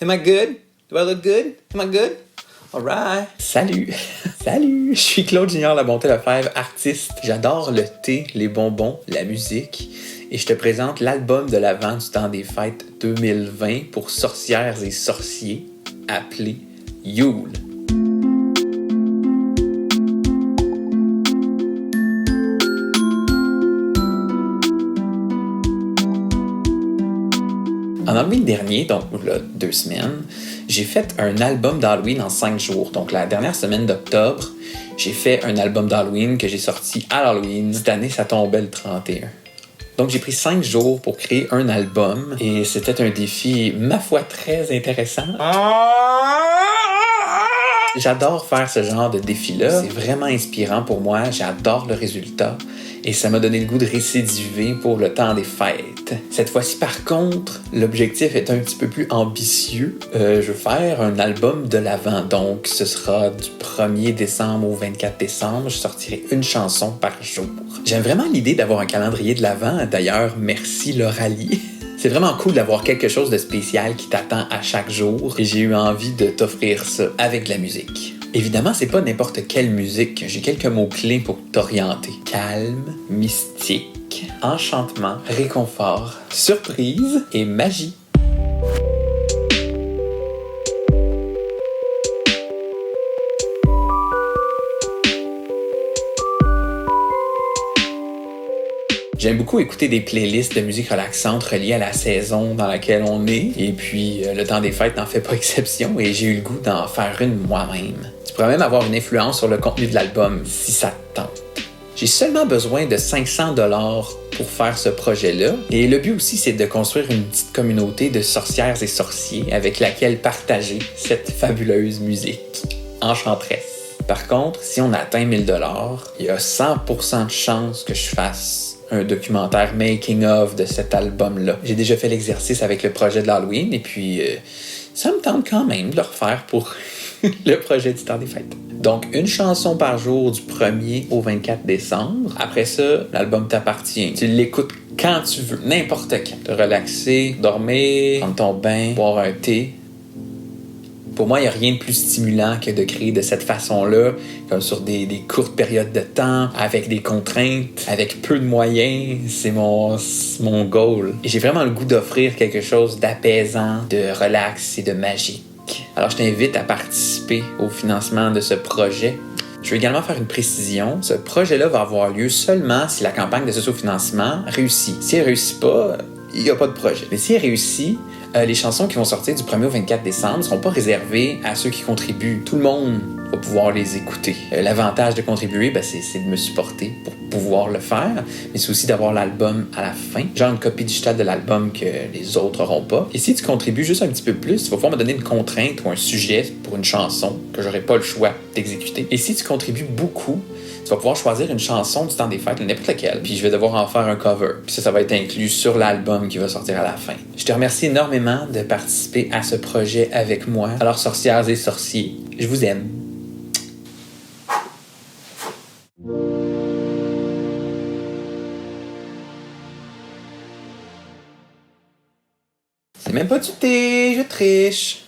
Am I good? Do I look good? Am I good? Alright. Salut! Salut! Je suis Claude Junior La Bonté Lefebvre, artiste. J'adore le thé, les bonbons, la musique. Et je te présente l'album de l'Avent du temps des fêtes 2020 pour sorcières et sorciers, appelé Yule. En avril dernier, donc là, 2 semaines, j'ai fait un album d'Halloween en 5 jours. Donc la dernière semaine d'octobre, j'ai fait un album d'Halloween que j'ai sorti à Halloween. Cette année, ça tombait le 31. Donc j'ai pris 5 jours pour créer un album et c'était un défi, ma foi, très intéressant. J'adore faire ce genre de défi-là. C'est vraiment inspirant pour moi. J'adore le résultat. Et ça m'a donné le goût de récidiver pour le temps des fêtes. Cette fois-ci, par contre, l'objectif est un petit peu plus ambitieux. Je veux faire un album de l'Avent. Donc, ce sera du 1er décembre au 24 décembre. Je sortirai une chanson par jour. J'aime vraiment l'idée d'avoir un calendrier de l'Avent. D'ailleurs, merci Lauralie. C'est vraiment cool d'avoir quelque chose de spécial qui t'attend à chaque jour et j'ai eu envie de t'offrir ça avec de la musique. Évidemment, c'est pas n'importe quelle musique. J'ai quelques mots-clés pour t'orienter. Calme, mystique, enchantement, réconfort, surprise et magie. J'aime beaucoup écouter des playlists de musique relaxante reliées à la saison dans laquelle on est. Et puis, le temps des fêtes n'en fait pas exception et j'ai eu le goût d'en faire une moi-même. Tu pourrais même avoir une influence sur le contenu de l'album si ça te tente. J'ai seulement besoin de 500$ pour faire ce projet-là. Et le but aussi, c'est de construire une petite communauté de sorcières et sorciers avec laquelle partager cette fabuleuse musique enchanteresse. Par contre, si on atteint 1000$, il y a 100% de chances que je fasse un documentaire making-of de cet album-là. J'ai déjà fait l'exercice avec le projet de l'Halloween et puis ça me tente quand même de le refaire pour le projet du temps des fêtes. Donc, une chanson par jour du 1er au 24 décembre. Après ça, l'album t'appartient. Tu l'écoutes quand tu veux, n'importe quand. Te relaxer, dormir, prendre ton bain, boire un thé. Pour moi, il n'y a rien de plus stimulant que de créer de cette façon-là, comme sur des courtes périodes de temps, avec des contraintes, avec peu de moyens. C'est mon goal. Et j'ai vraiment le goût d'offrir quelque chose d'apaisant, de relax et de magique. Alors, je t'invite à participer au financement de ce projet. Je veux également faire une précision. Ce projet-là va avoir lieu seulement si la campagne de socio-financement réussit. Si elle ne réussit pas, il n'y a pas de projet. Mais si elle réussit, les chansons qui vont sortir du 1er au 24 décembre ne seront pas réservées à ceux qui contribuent. Tout le monde va pouvoir les écouter. L'avantage de contribuer, c'est de me supporter pour pouvoir le faire, mais c'est aussi d'avoir l'album à la fin. Genre une copie digitale de l'album que les autres n'auront pas. Et si tu contribues juste un petit peu plus, tu vas pouvoir me donner une contrainte ou un sujet pour une chanson que j'aurai pas le choix d'exécuter. Et si tu contribues beaucoup, tu vas pouvoir choisir une chanson du temps des fêtes, n'importe laquelle, puis je vais devoir en faire un cover. Puis ça va être inclus sur l'album qui va sortir à la fin. Je te remercie énormément de participer à ce projet avec moi. Alors, sorcières et sorciers, je vous aime. C'est même pas du thé, je triche.